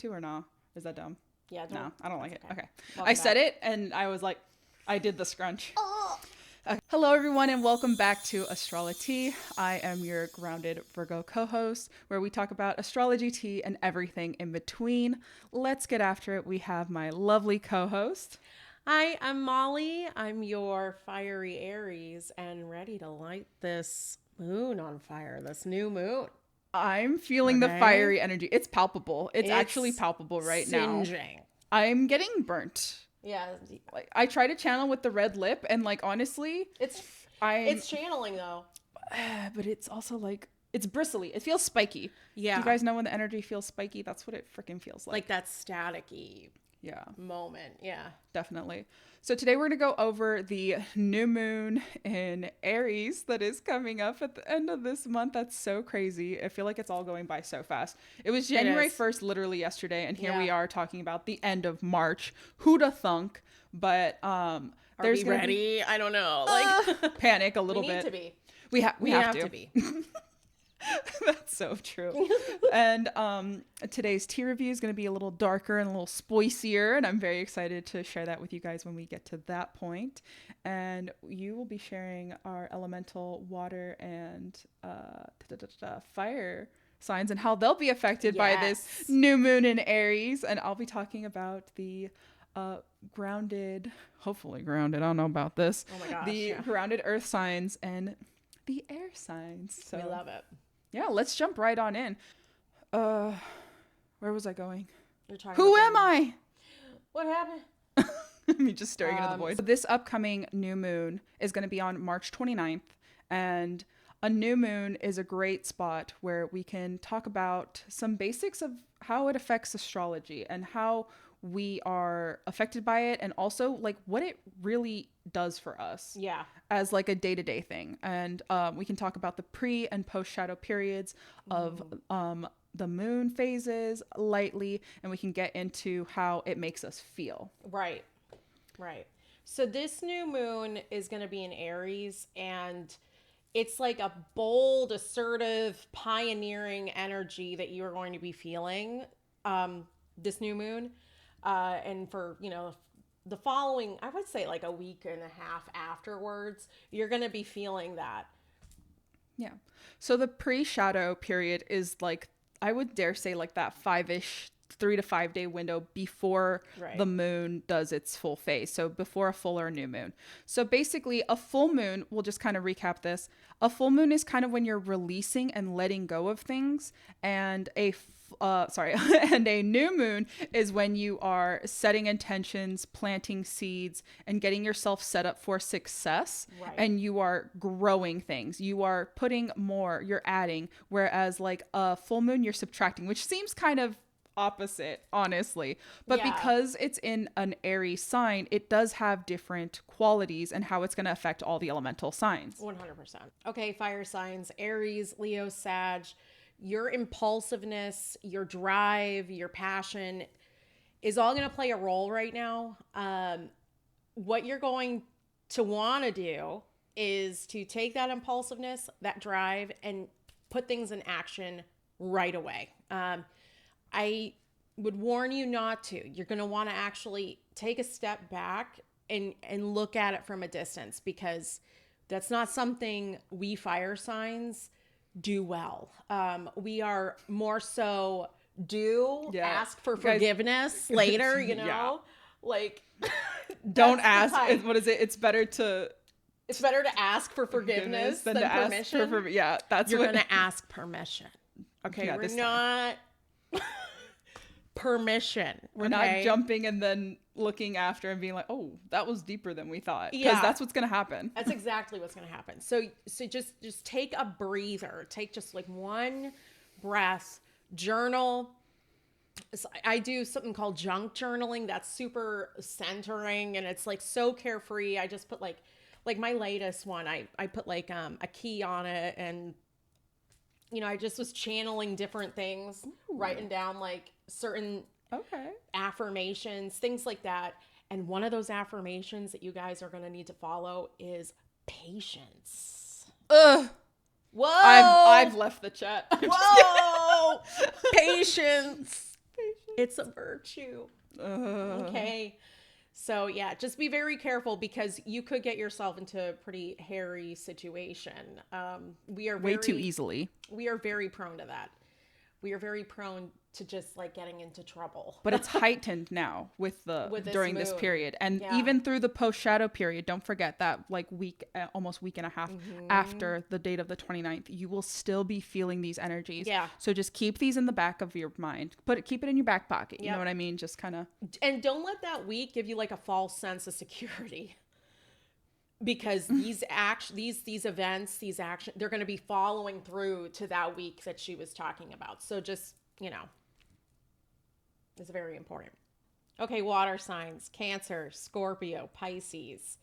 too or no? Is that dumb? Yeah. No, I don't like it. Okay. Welcome I said back. it and I was like, I did the scrunch. Hello, everyone, and welcome back to Astrolatea. I am your grounded Virgo co-host, where we talk about astrology, tea, and everything in between. Let's get after it. We have my lovely co-host. Hi, I'm Molly. I'm your fiery Aries and ready to light this moon on fire, this new moon. I'm feeling the Okay. fiery energy. It's palpable. It's It's actually palpable right now. Singeing. I'm getting burnt. Yeah. Like, I try to channel with the red lip, and like honestly, It's channeling though. but it's also like it's bristly. It feels spiky. Yeah. Do you guys know when the energy feels spiky? That's what it freaking feels like. Like that staticky Yeah, moment. Yeah. definitely. So today we're going to go over the new moon in Aries that is coming up at the end of this month. That's so crazy. I feel like it's all going by so fast. It was January 1st, literally yesterday, and here we are talking about the end of March. Who'da thunk? But Are there's we gonna ready? I don't know. Like panic a little we bit. need to be. We have to be. That's so true. And today's tea review is going to be a little darker and a little spicier, and I'm very excited to share that with you guys when we get to that point. And you will be sharing our elemental water and fire signs and how they'll be affected by this new moon in Aries. And I'll be talking about the hopefully grounded, I don't know about this. Oh my gosh. The grounded earth signs and the air signs. So We love it. yeah, let's jump right on in. Where was I going? You're talking Who about am I? What happened? Me just staring into the void. So this upcoming new moon is going to be on March 29th, and a new moon is a great spot where we can talk about some basics of how it affects astrology and how we are affected by it, and also like what it really does for us. Yeah. As like a day-to-day thing. And we can talk about the pre and post shadow periods of the moon phases lightly, and we can get into how it makes us feel. Right. So this new moon is going to be in Aries, and it's like a bold, assertive, pioneering energy that you are going to be feeling this new moon. And for, the following, I would say like a week and a half afterwards, you're going to be feeling that. Yeah. So the pre-shadow period is like, I would dare say like that 3 to 5 day window before the moon does its full phase. So before a full or a new moon. So basically a full moon, we'll just kind of recap this. A full moon is kind of when you're releasing and letting go of things, and and a new moon is when you are setting intentions, planting seeds, and getting yourself set up for success. Right. And you are growing things. You are putting more, you're adding. Whereas like a full moon, you're subtracting, which seems kind of opposite, honestly. But because it's in an Aries sign, it does have different qualities and how it's going to affect all the elemental signs. 100%. Okay, fire signs, Aries, Leo, Sag. Your impulsiveness, your drive, your passion is all going to play a role right now. What you're going to want to do is to take that impulsiveness, that drive, and put things in action right away. I would warn you not to. You're going to want to actually take a step back and look at it from a distance, because that's not something we fire signs do well. We are more so ask for forgiveness later, like don't ask. What is it? It's better to ask for forgiveness than permission. Ask for that's you're going to ask permission. Okay, we're not permission. We're not jumping and then looking after and being like, oh, that was deeper than we thought. Because that's what's going to happen. That's exactly what's going to happen. So just take a breather. Take just like one breath. Journal. So I do something called junk journaling. That's super centering, and it's like so carefree. I just put like my latest one. I put like a key on it, and I just was channeling different things, writing down like certain affirmations, things like that. And one of those affirmations that you guys are going to need to follow is patience. Whoa. I've left the chat. Whoa. Patience. It's a virtue. Okay. So yeah, just be very careful because you could get yourself into a pretty hairy situation. We are way too easily. We are very prone to that. We are very prone to just like getting into trouble. But it's heightened now with during this period, and even through the post shadow period. Don't forget that like almost week and a half after the date of the 29th, you will still be feeling these energies. Yeah. So just keep these in the back of your mind. Keep it in your back pocket. You know what I mean? Just kind of. And don't let that week give you like a false sense of security. Because these events, these actions, they're going to be following through to that week that she was talking about. So just, it's very important. Okay, water signs, Cancer, Scorpio, Pisces.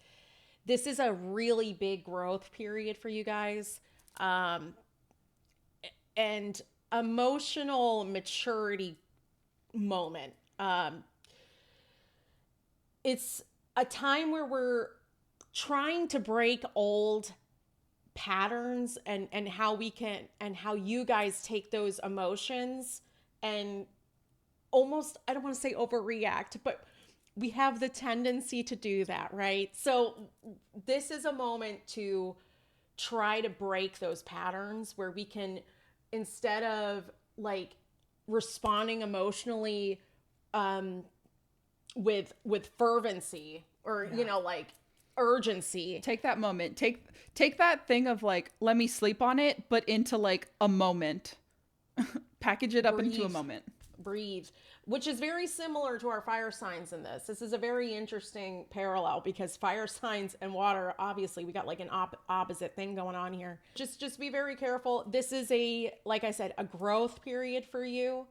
This is a really big growth period for you guys. And emotional maturity moment. It's a time where we're trying to break old patterns and how you guys take those emotions and almost, I don't want to say overreact, but we have the tendency to do that, right? So this is a moment to try to break those patterns where we can, instead of like responding emotionally with fervency or like urgency, take that moment, take that thing of like, let me sleep on it, but into like a moment. Package it up into a moment. Breathe, which is very similar to our fire signs in this. This is a very interesting parallel because fire signs and water, obviously we got like an opposite thing going on here. Just be very careful. This is like I said, a growth period for you.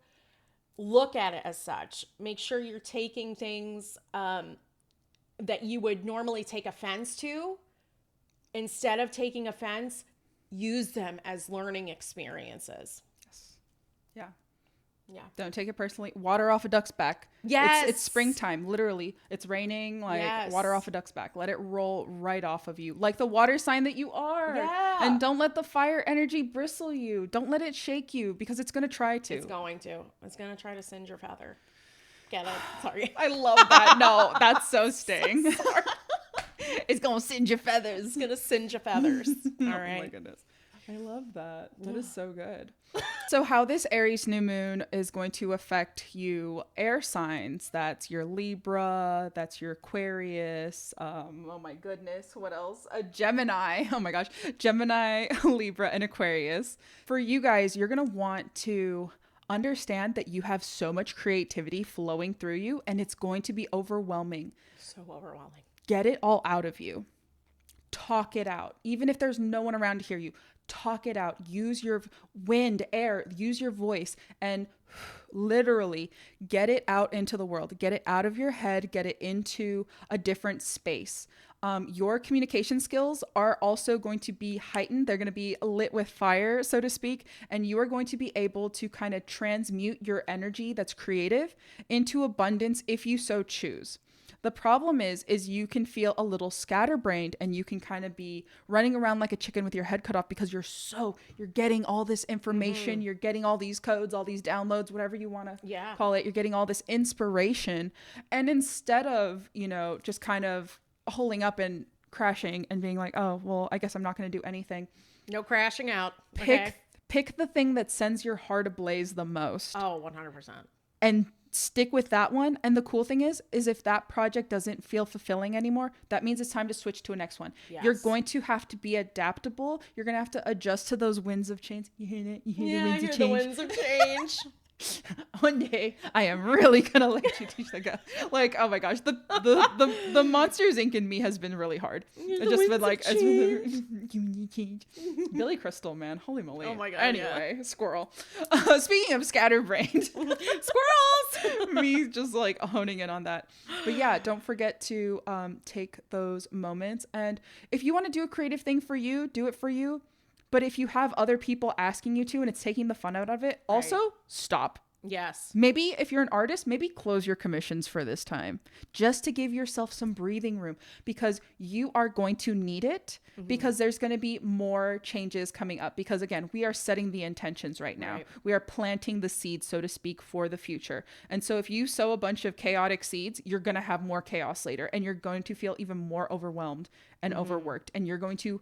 Look at it as such. Make sure you're taking things that you would normally take offense to. Instead of taking offense, use them as learning experiences. Yes. Yeah. Yeah. Don't take it personally. Water off a duck's back. Yes. It's springtime. Literally. It's raining. Like water off a duck's back. Let it roll right off of you. Like the water sign that you are. Yeah. And don't let the fire energy bristle you. Don't let it shake you because it's going to try to. It's going to try to singe your feather. Get it? Sorry. I love that. No, that's so Sting. So it's going to singe your feathers. It's going to singe your feathers. All right. Oh my goodness. I love that. That is so good. So how this Aries new moon is going to affect you air signs, that's your Libra, that's your Aquarius, oh my goodness, what else? A Gemini. Oh my gosh. Gemini, Libra, and Aquarius. For you guys, you're going to want to understand that you have so much creativity flowing through you and it's going to be overwhelming. So overwhelming. Get it all out of you. Talk it out. Even if there's no one around to hear you, talk it out. Use your wind, air, use your voice, and literally get it out into the world. Get it out of your head, get it into a different space. Your communication skills are also going to be heightened. They're going to be lit with fire, so to speak, and you are going to be able to kind of transmute your energy that's creative into abundance if you so choose. The problem is you can feel a little scatterbrained and you can kind of be running around like a chicken with your head cut off because you're getting all this information, you're getting all these codes, all these downloads, whatever you want to call it. You're getting all this inspiration. And instead of, just kind of holding up and crashing and being like, oh, well, I guess I'm not going to do anything. No crashing out. Pick the thing that sends your heart ablaze the most. Oh, 100%. And stick with that one. And the cool thing is if that project doesn't feel fulfilling anymore, that means it's time to switch to a next one. Yes. You're going to have to be adaptable. You're going to have to adjust to those winds of change. You hear it? You hear the winds of change? The winds of change. One day I am really gonna let you teach the guy. Like, oh my gosh, the Monsters Inc. in me has been really hard. It's just been like change. Billy Crystal, man, holy moly. Oh my god. Anyway, squirrel. Speaking of scatterbrained squirrels, me just like honing in on that. But yeah, don't forget to take those moments, and if you want to do a creative thing for you, do it for you. But if you have other people asking you to and it's taking the fun out of it, also stop. Yes. Maybe if you're an artist, maybe close your commissions for this time just to give yourself some breathing room, because you are going to need it, because there's going to be more changes coming up. Because again, we are setting the intentions right now. Right. We are planting the seeds, so to speak, for the future. And so if you sow a bunch of chaotic seeds, you're going to have more chaos later, and you're going to feel even more overwhelmed and overworked, and you're going to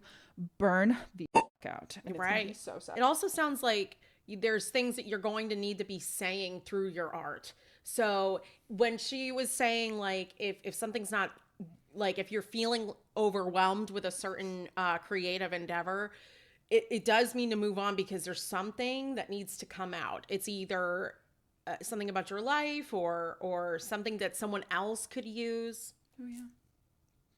burn the out. And right. It's gonna be so sad. It also sounds like there's things that you're going to need to be saying through your art. So when she was saying, like, if something's not, like, if you're feeling overwhelmed with a certain creative endeavor, it does mean to move on, because there's something that needs to come out. It's either something about your life or something that someone else could use. Oh yeah.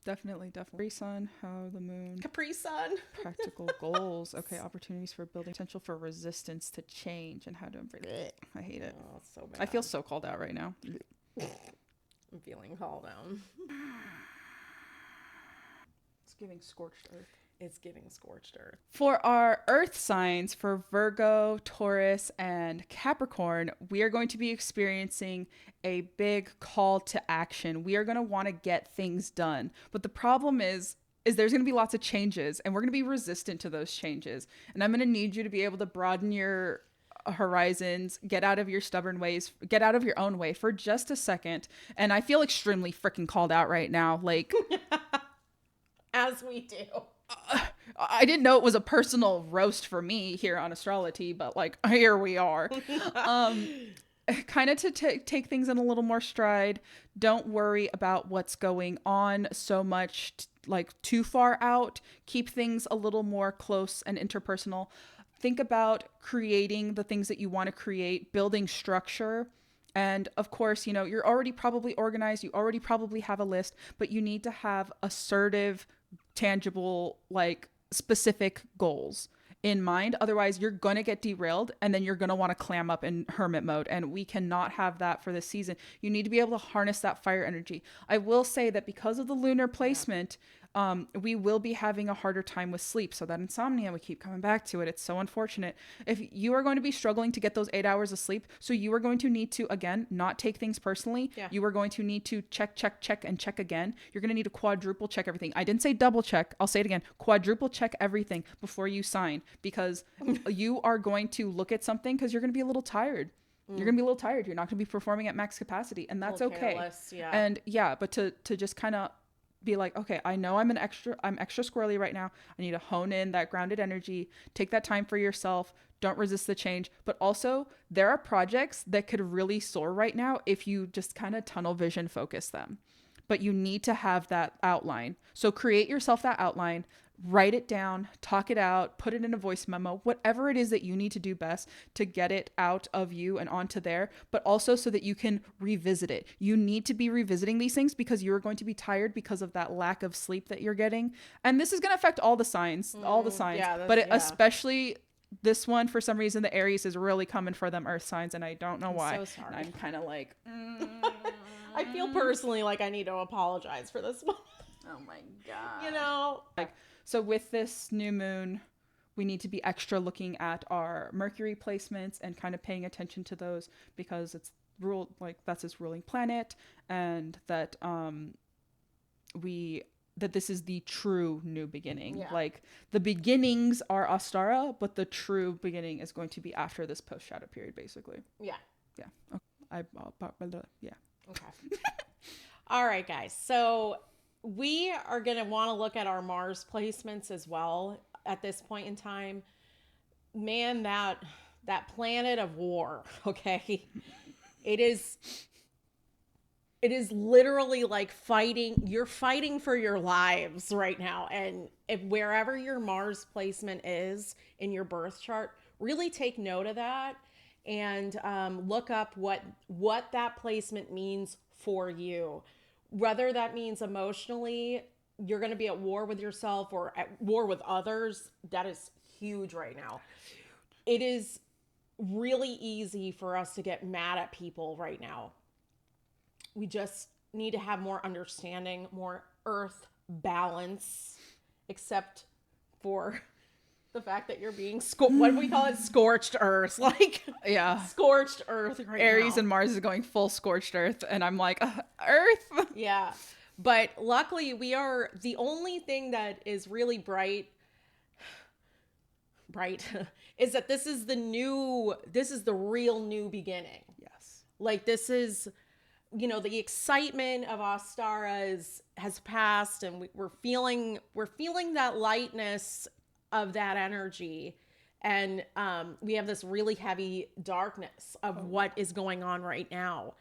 Definitely. Capri Sun, how the moon. Capri Sun. Practical goals. Okay, opportunities for building, potential for resistance to change, and how to embrace it. I hate it. Oh, it's so bad. I feel so called out right now. I'm feeling called out. It's giving scorched earth. It's giving scorched earth. For our earth signs, for Virgo, Taurus, and Capricorn, we are going to be experiencing a big call to action. We are going to want to get things done. But the problem is there's going to be lots of changes, and we're going to be resistant to those changes. And I'm going to need you to be able to broaden your horizons, get out of your stubborn ways, get out of your own way for just a second. And I feel extremely freaking called out right now. Like, as we do. I didn't know it was a personal roast for me here on Astrolatea, but like, here we are. Kind of to take things in a little more stride. Don't worry about what's going on so much, like too far out. Keep things a little more close and interpersonal. Think about creating the things that you want to create, building structure. And of course, you know, you're already probably organized. You already probably have a list, but you need to have assertive, tangible, like specific goals in mind. Otherwise, you're going to get derailed, and then you're going to want to clam up in hermit mode. And we cannot have that for this season. You need to be able to harness that fire energy. I will say that because of the lunar placement, we will be having a harder time with sleep. So that insomnia, we keep coming back to it. It's so unfortunate. If you are going to be struggling to get those 8 hours of sleep, so you are going to need to, again, not take things personally. Yeah. You are going to need to check, and check again. You're going to need to quadruple check everything. I didn't say double check. I'll say it again. Quadruple check everything before you sign, because you are going to look at something because you're going to be a little tired. You're going to be a little tired. You're not going to be performing at max capacity, and that's okay. Careless, yeah. And yeah, but to just kind of be like, okay, I know I'm extra squirrely right now. I need to hone in that grounded energy, take that time for yourself. Don't resist the change. But also, there are projects that could really soar right now if you just kind of tunnel vision focus them. But you need to have that outline. So create yourself that outline, write it down, talk it out, put it in a voice memo, whatever it is that you need to do best to get it out of you and onto there, but also so that you can revisit it. You need to be revisiting these things because you're going to be tired because of that lack of sleep that you're getting. And this is going to affect all the signs, but especially this one, for some reason, the Aries is really coming for them earth signs, and I don't know why. So sorry. And I'm kind of like, I feel personally like I need to apologize for this one. Oh my God. You know, like, so with this new moon, we need to be extra looking at our Mercury placements and kind of paying attention to those, because it's ruled, like, that's its ruling planet, and that this is the true new beginning. Yeah. Like, the beginnings are Astara, but the true beginning is going to be after this post shadow period, basically. Yeah. Yeah. Okay. Yeah. Okay. All right, guys. So we are going to want to look at our Mars placements as well at this point in time. Man, that planet of war, okay? It is literally like fighting. You're fighting for your lives right now. And if wherever your Mars placement is in your birth chart, really take note of that and look up what that placement means for you. Whether that means emotionally, you're going to be at war with yourself or at war with others. That is huge right now. It is really easy for us to get mad at people right now. We just need to have more understanding, more earth balance, except for The fact that you're being what do we call it? Scorched earth. Like, yeah, scorched earth right Aries now. and Mars is going full scorched earth. And I'm like, earth. Yeah. But luckily the only thing that is really bright is that this is the real new beginning. Yes. Like, this is, the excitement of Ostara has passed, and we're feeling that lightness of that energy. And we have this really heavy darkness of what is going on right now.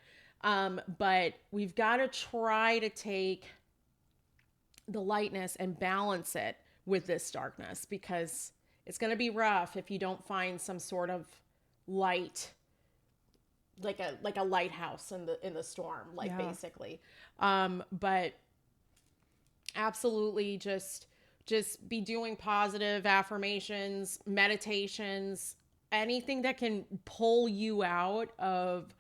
But we've got to try to take the lightness and balance it with this darkness, because it's going to be rough if you don't find some sort of light, like a lighthouse in the storm, basically. But absolutely just be doing positive affirmations, meditations, anything that can pull you out of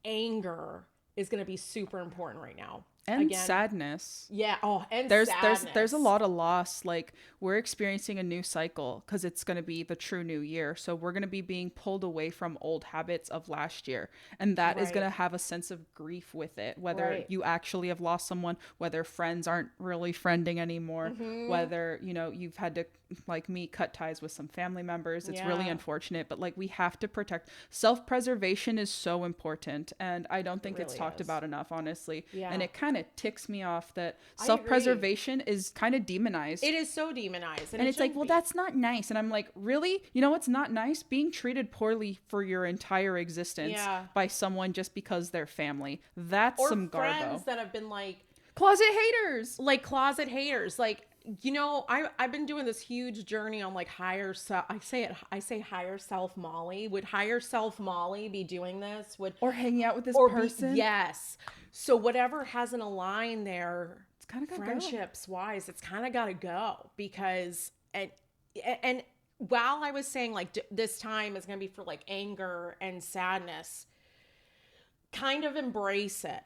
anger is going to be super important right now. And sadness. Yeah. Oh, and sadness. There's a lot of loss. Like, we're experiencing a new cycle because it's going to be the true new year. So we're going to be being pulled away from old habits of last year. And that is going to have a sense of grief with it. Whether you actually have lost someone, whether friends aren't really friending anymore, whether, you've had to, like me, cut ties with some family members. It's really unfortunate. But like, we have to protect. Self-preservation is so important. And I don't think it's talked about enough, honestly. Yeah. And it kind of ticks me off that self-preservation is kind of demonized. It is so demonized. And it's like, well, that's not nice. And I'm like, really? You know what's not nice? Being treated poorly for your entire existence by someone just because they're family. That's or some garbo. Or friends that have been like... Closet haters. Like, I've been doing this huge journey on like higher self. I say higher self Molly. Would higher self Molly be doing this? Or hanging out with this person? Yes. So whatever hasn't aligned there, it's kind of got friendships wise, it's kind of got to go, because and while I was saying like this time is going to be for like anger and sadness, kind of embrace it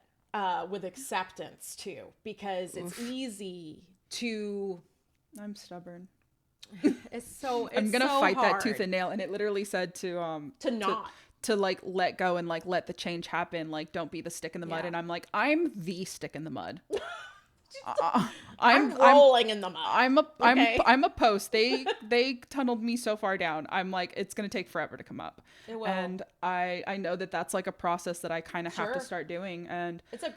with acceptance too, because it's easy to... I'm stubborn. I'm gonna fight hard. that tooth and nail, and it literally said to like let go and like let the change happen, like don't be the stick in the mud. And I'm like, I'm the stick in the mud. I'm rolling in the mud. I'm a post. They tunneled me so far down. I'm like, it's gonna take forever to come up. It will. And I know that's like a process that I kind of have to start doing. And it's a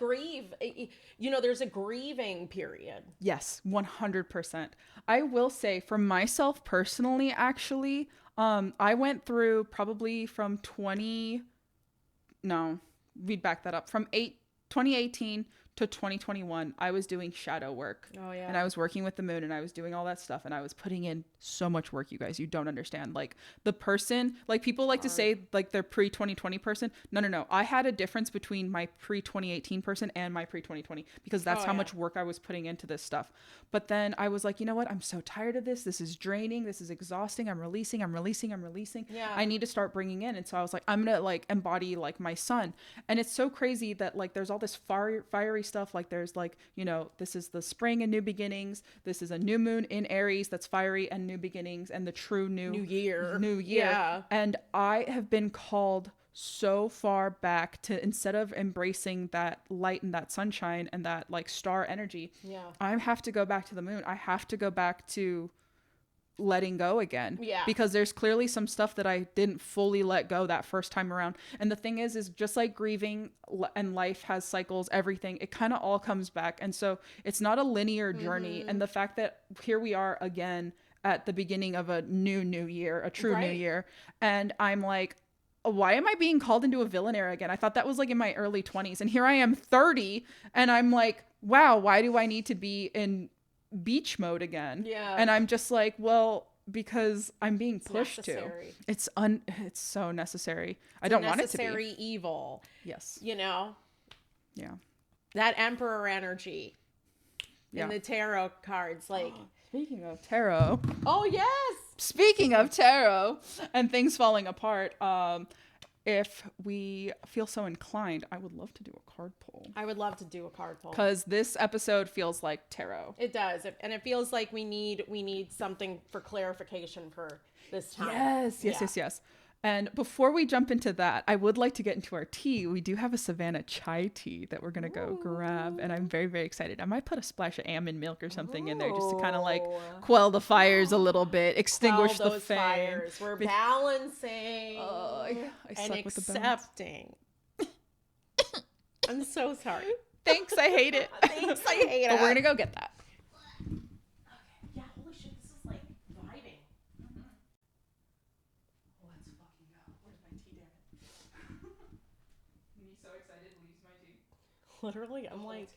there's a grieving period. Yes, 100%. I will say for myself personally, actually, I went through probably from 2018 to 2021, I was doing shadow work. Oh, yeah. And I was working with the moon, and I was doing all that stuff, and I was putting in so much work, you guys. You don't understand. Like, the person, like, people like to say, like, they're pre-2020 person. No. I had a difference between my pre-2018 person and my pre-2020, because that's how much work I was putting into this stuff. But then I was like, you know what? I'm so tired of this. This is draining. This is exhausting. I'm releasing. Yeah. I need to start bringing in. And so I was like, I'm going to, like, embody, like, my sun. And it's so crazy that, like, there's all this fiery stuff. Like, there's, like, this is the spring and new beginnings. This is a new moon in Aries that's fiery and new beginnings, and the true new year. Yeah. And I have been called so far back to, instead of embracing that light and that sunshine and that, like, star energy, I have to go back to the moon. I have to go back to letting go again, because there's clearly some stuff that I didn't fully let go that first time around. And the thing is just like grieving and life has cycles, everything, it kind of all comes back. And so it's not a linear journey. And the fact that here we are again at the beginning of a new year, a true new year, and I'm like, why am I being called into a villain era again? I thought that was like in my early 20s, and here I am 30, and I'm like, wow, why do I need to be in beach mode again? And I'm just like, well, because I'm being pushed to. It's so necessary. I don't want it to be. Necessary evil. Yes. Yeah. That emperor energy in the tarot cards, like. Speaking of tarot. Oh yes. Speaking of tarot and things falling apart, if we feel so inclined, I would love to do a card pull. I would love to do a card pull. Because this episode feels like tarot. It does. And it feels like we need something for clarification for this time. Yes. And before we jump into that, I would like to get into our tea. We do have a Savannah chai tea that we're going to go grab. And I'm very, very excited. I might put a splash of almond milk or something in there just to kind of like quell the fires a little bit, extinguish the flame. Fires. We're balancing I and accepting. I'm so sorry. Thanks, I hate it. But we're going to go get that. Yeah, holy shit, this is like vibing. Let's fucking go. Where's my tea, damn it? Me so excited to lose my tea. Literally, I'm like,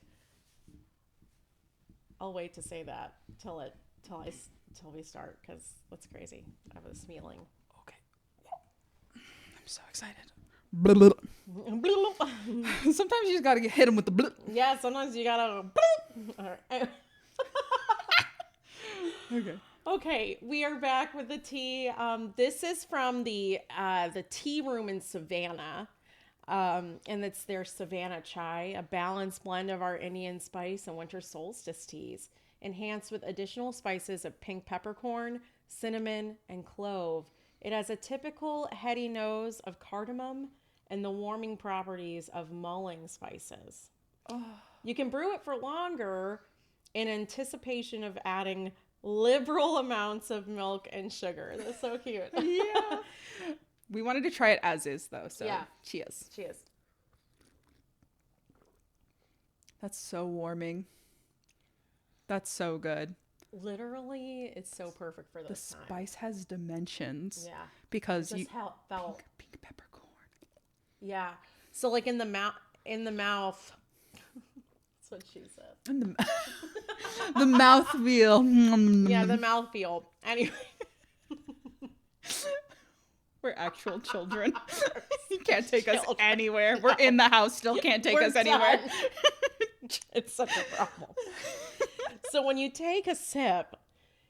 I'll wait to say that till we start, because that's crazy. I have this feeling. Okay. I'm so excited. Sometimes you just gotta hit them with the blip. Yeah, sometimes you gotta. All right. Okay, we are back with the tea. This is from the tea room in Savannah, and it's their Savannah chai, a balanced blend of our Indian spice and winter solstice teas, enhanced with additional spices of pink peppercorn, cinnamon, and clove. It has a typical heady nose of cardamom and the warming properties of mulling spices. Oh. You can brew it for longer in anticipation of adding liberal amounts of milk and sugar. That's so cute. Yeah. We wanted to try it as is, though. So yeah. Cheers. Cheers. That's so warming. That's so good. Literally, it's so perfect for this time. The spice has dimensions. Yeah. Because you felt pink peppercorn. Yeah. So like in the mouth. That's what she said. And the mouthfeel. Yeah, the mouthfeel. Anyway. We're actual children. You can't take us anywhere. We're in the house, still can't take us anywhere. It's such a problem. So when you take a sip,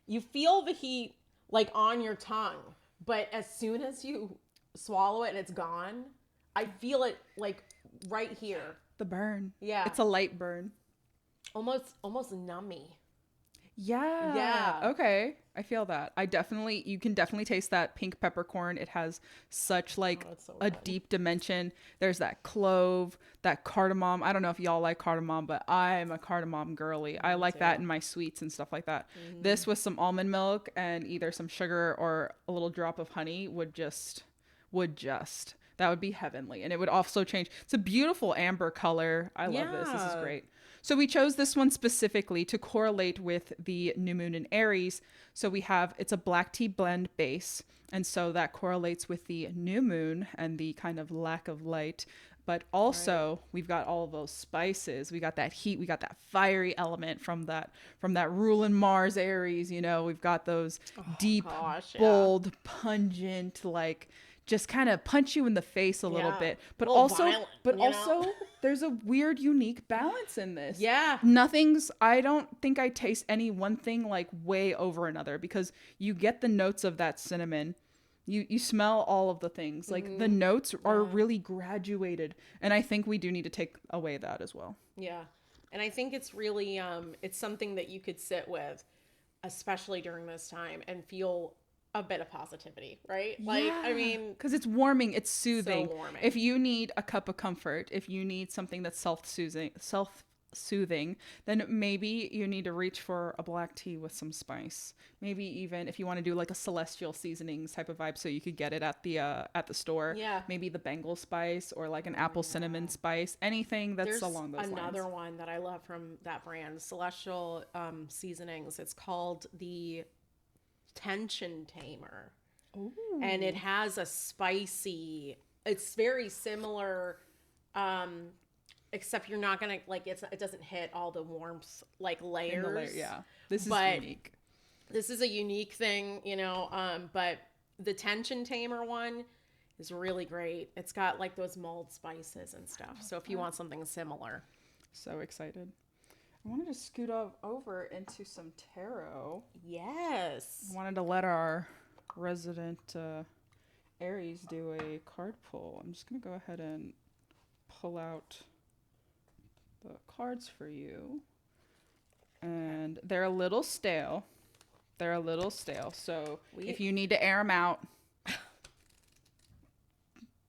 you feel the heat like on your tongue, but as soon as you swallow it and it's gone, I feel it like right here. The burn. Yeah. It's a light burn. Almost nummy. Yeah. Yeah. Okay. I feel that. You can definitely taste that pink peppercorn. It has such like a deep dimension. There's that clove, that cardamom. I don't know if y'all like cardamom, but I'm a cardamom girly. I like that in my sweets and stuff like that. Mm-hmm. This with some almond milk and either some sugar or a little drop of honey would just, that would be heavenly. And it would also change. It's a beautiful amber color. I love this. This is great. So we chose this one specifically to correlate with the new moon in Aries. So it's a black tea blend base. And so that correlates with the new moon and the kind of lack of light. But also we've got all of those spices. We got that heat. We got that fiery element from that ruling Mars Aries. You know, we've got those deep, bold, pungent, like just kind of punch you in the face a little bit, but also there's a weird, unique balance in this. Yeah. I don't think I taste any one thing like way over another, because you get the notes of that cinnamon. You smell all of the things. Like the notes are really graduated. And I think we do need to take away that as well. Yeah. And I think it's really, it's something that you could sit with, especially during this time, and feel a bit of positivity, right? Like, I mean, because it's warming, it's soothing. So warming. If you need a cup of comfort, if you need something that's self-soothing, then maybe you need to reach for a black tea with some spice. Maybe even if you want to do like a celestial seasonings type of vibe, so you could get it at the store. Yeah. Maybe the Bengal spice or like an apple cinnamon spice. Anything that's along those lines. There's another one that I love from that brand, Celestial Seasonings. It's called the Tension Tamer. Ooh. And it has a spicy, it's very similar, except you're not gonna like it doesn't hit all the warmth like layers. This is unique. This is a unique thing, you know, but the Tension Tamer one is really great. It's got like those mulled spices and stuff. So if you want something similar. So excited. I wanted to scoot over into some tarot. Yes. I wanted to let our resident Aries do a card pull. I'm just going to go ahead and pull out the cards for you. And they're a little stale. So if you need to air them out,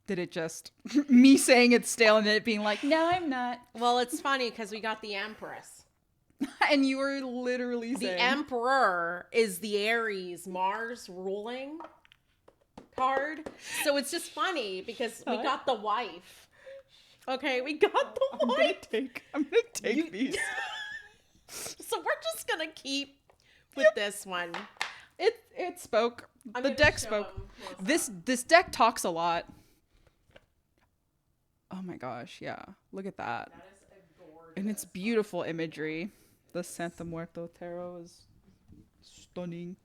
did it just me saying it's stale and then it being like, no, I'm not. Well, it's funny because we got the Empress. And you were literally saying. The Emperor is the Aries Mars ruling card. So it's just funny because we got the wife. Okay, we got the wife. I'm gonna take these. So we're just gonna keep with this one. It spoke. The deck spoke. This deck talks a lot. Oh my gosh, yeah. Look at that. That is a gorgeous. And it's beautiful imagery. The Santa Muerto Tarot is stunning.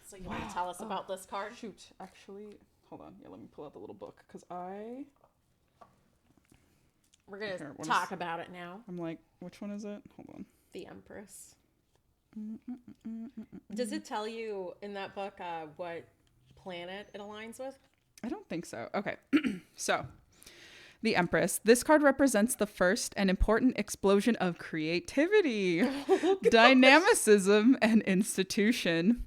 So you want to tell us about this card? Shoot, actually, hold on. Yeah, let me pull out the little book because we're going to talk about it now. I'm like, which one is it? Hold on. The Empress. Does it tell you in that book what planet it aligns with? I don't think so. Okay. So, the Empress. This card represents the first and important explosion of creativity, dynamicism, and institution.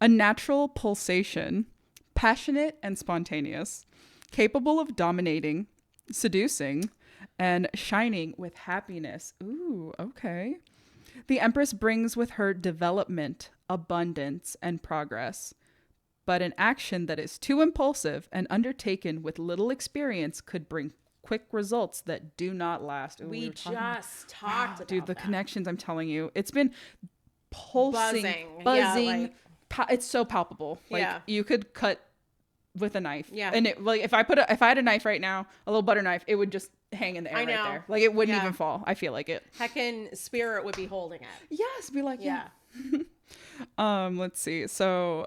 A natural pulsation, passionate and spontaneous, capable of dominating, seducing, and shining with happiness. Ooh, okay. The Empress brings with her development, abundance, and progress. But an action that is too impulsive and undertaken with little experience could bring quick results that do not last. Ooh, we just talked about dude, the that. connections, I'm telling you. It's been buzzing. Yeah, it's so palpable. Like you could cut with a knife. Yeah. And it, like if I had a knife right now, a little butter knife, it would just hang in the air right there. Like it wouldn't even fall. I feel like it. Heckin' Spirit would be holding it. Yes, be like, yeah. Let's see. So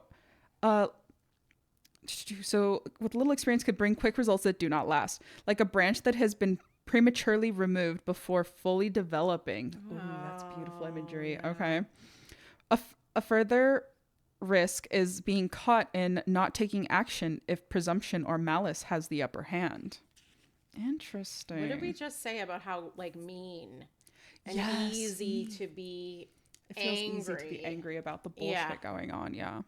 with little experience could bring quick results that do not last. Like a branch that has been prematurely removed before fully developing. Ooh, that's beautiful imagery. Yeah. Okay. A further risk is being caught in not taking action if presumption or malice has the upper hand. Interesting. What did we just say about how mean and easy to be angry? Easy to be angry about the bullshit going on. Yeah.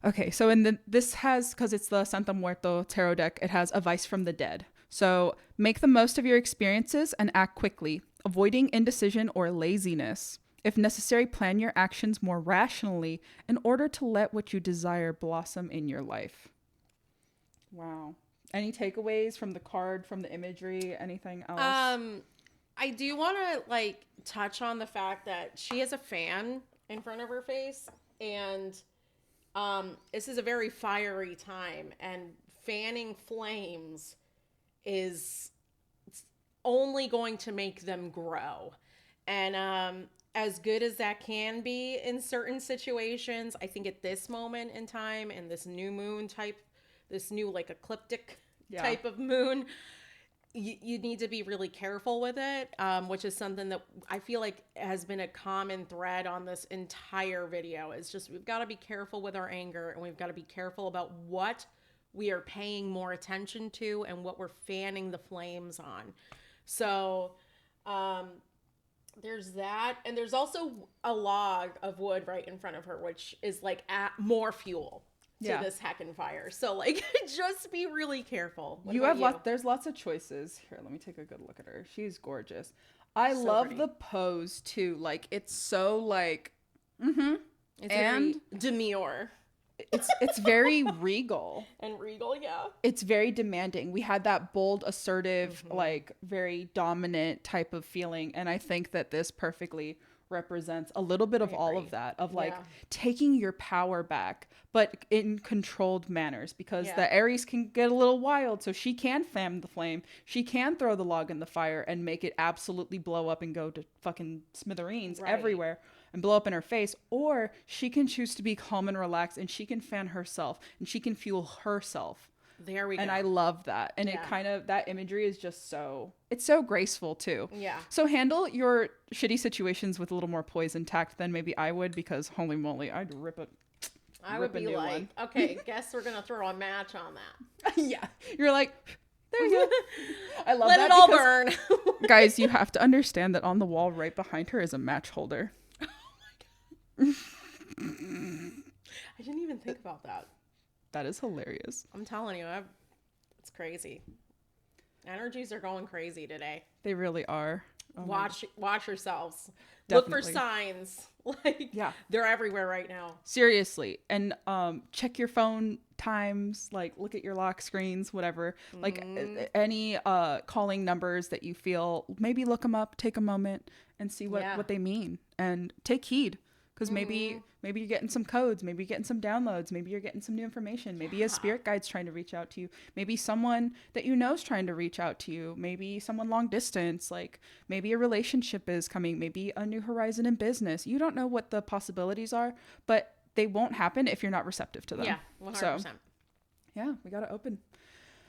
Okay, so this has, because it's the Santa Muerto tarot deck, it has advice from the dead. So make the most of your experiences and act quickly, avoiding indecision or laziness. If necessary, plan your actions more rationally in order to let what you desire blossom in your life. Wow. Any takeaways from the card, from the imagery, anything else? I do want to touch on the fact that she has a fan in front of her face, and this is a very fiery time, and fanning flames is only going to make them grow. And as good as that can be in certain situations, I think at this moment in time, and this new moon type, this new ecliptic type of moon, you need to be really careful with it, which is something that I feel like has been a common thread on this entire video. It's just we've got to be careful with our anger, and we've got to be careful about what we are paying more attention to and what we're fanning the flames on. So there's that, and there's also a log of wood right in front of her, which is more fuel to this heckin' fire. So just be really careful. There's lots of choices. Here, let me take a good look at her. She's gorgeous. I love the pose too. It's so it's very demure. It's very regal. And regal, yeah. It's very demanding. We had that bold, assertive, very dominant type of feeling. And I think that this perfectly represents a little bit of all of that, of taking your power back, but in controlled manners, because the Aries can get a little wild. So she can fan the flame. She can throw the log in the fire and make it absolutely blow up and go to fucking smithereens everywhere and blow up in her face. Or she can choose to be calm and relaxed, and she can fan herself and she can fuel herself. There we go. And I love that. And it kind of, that imagery is just it's so graceful too. Yeah. So handle your shitty situations with a little more poise and tact than maybe I would, because holy moly, I'd rip it I would be like, okay, guess we're going to throw a match on that. Yeah. You're like, there you go. I love Let that. it all burn. Guys, you have to understand that on the wall right behind her is a match holder. Oh my God. I didn't even think about that. That is hilarious. I'm telling you, it's crazy. Energies are going crazy today. They really are. Oh watch yourselves. Definitely. Look for signs. Like, yeah, they're everywhere right now. Seriously. And check your phone times, like look at your lock screens, whatever. Like any calling numbers that you feel, maybe look them up, take a moment and see what they mean and take heed. Because maybe you're getting some codes, maybe you're getting some downloads, maybe you're getting some new information, maybe a spirit guide's trying to reach out to you, maybe someone that you know is trying to reach out to you, maybe someone long distance, like maybe a relationship is coming, maybe a new horizon in business. You don't know what the possibilities are, but they won't happen if you're not receptive to them. Yeah, 100%. So, yeah, we got to open.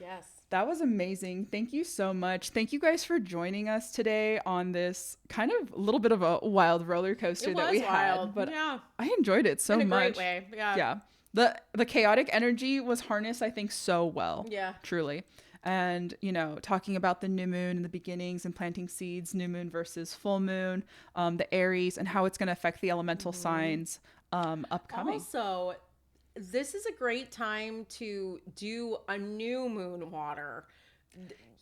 Yes. That was amazing. Thank you so much. Thank you guys for joining us today on this kind of a little bit of a wild roller coaster that we had. But yeah. I enjoyed it so much. In a great way. Yeah. Yeah. The chaotic energy was harnessed, I think, so well. Yeah. Truly. And, talking about the new moon and the beginnings and planting seeds, new moon versus full moon, the Aries and how it's going to affect the elemental signs upcoming. Also, this is a great time to do a new moon water.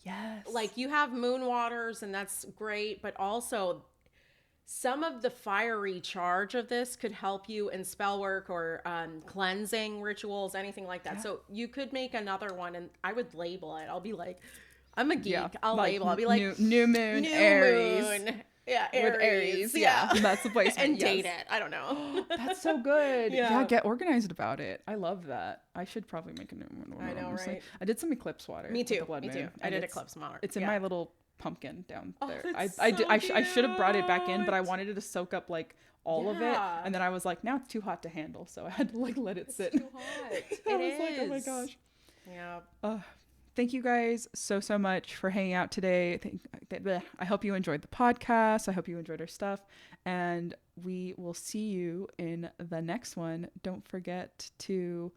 Yes. Like you have moon waters and that's great, but also some of the fiery charge of this could help you in spell work or cleansing rituals, anything like that. Yeah. So you could make another one and I would label it. I'll be like, I'm a geek. Yeah. I'll label. I'll be like new moon, Aries. Moon. Yeah, Aries. With Aries. Yeah. That's the placement. And date it. I don't know. That's so good. Yeah, get organized about it. I love that. I should probably make a new one. I know, honestly. Right? I did some eclipse water. Me too. Me too. I did eclipse water. It's in my little pumpkin down there. I should have brought it back in, but I wanted it to soak up like all of it. And then I was like, now it's too hot to handle. So I had to like let it sit. It's too hot. I was like, oh my gosh. Yeah. Thank you guys so much for hanging out today. I hope you enjoyed the podcast. I hope you enjoyed our stuff. And we will see you in the next one. Don't forget to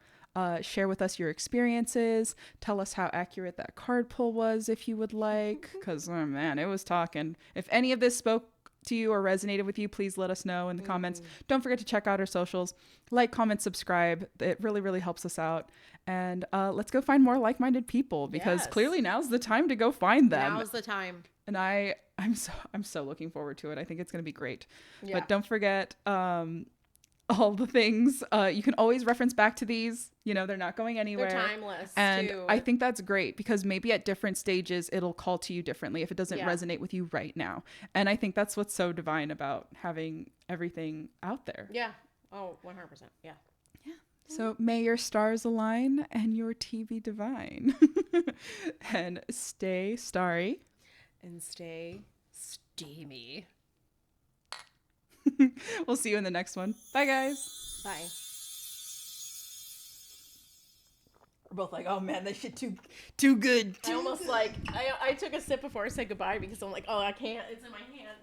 share with us your experiences. Tell us how accurate that card pull was if you would like. Because, oh man, it was talking. If any of this spoke to you or resonated with you, please let us know in the comments. Don't forget to check out our socials. Like, comment, subscribe. It really, really helps us out. And let's go find more like-minded people because clearly now's the time to go find them. Now's the time. And I'm so looking forward to it. I think it's going to be great. Yeah. But don't forget all the things. You can always reference back to these. They're not going anywhere. They're timeless and too. I think that's great because maybe at different stages it'll call to you differently if it doesn't resonate with you right now. And I think that's what's so divine about having everything out there. Yeah. Oh, 100%. Yeah. Yeah. So may your stars align and your tea be divine. And stay starry. And stay steamy. We'll see you in the next one. Bye, guys. Bye. We're both like, oh man, that shit too good. I almost like, I took a sip before I said goodbye because I'm like, oh, I can't. It's in my hand.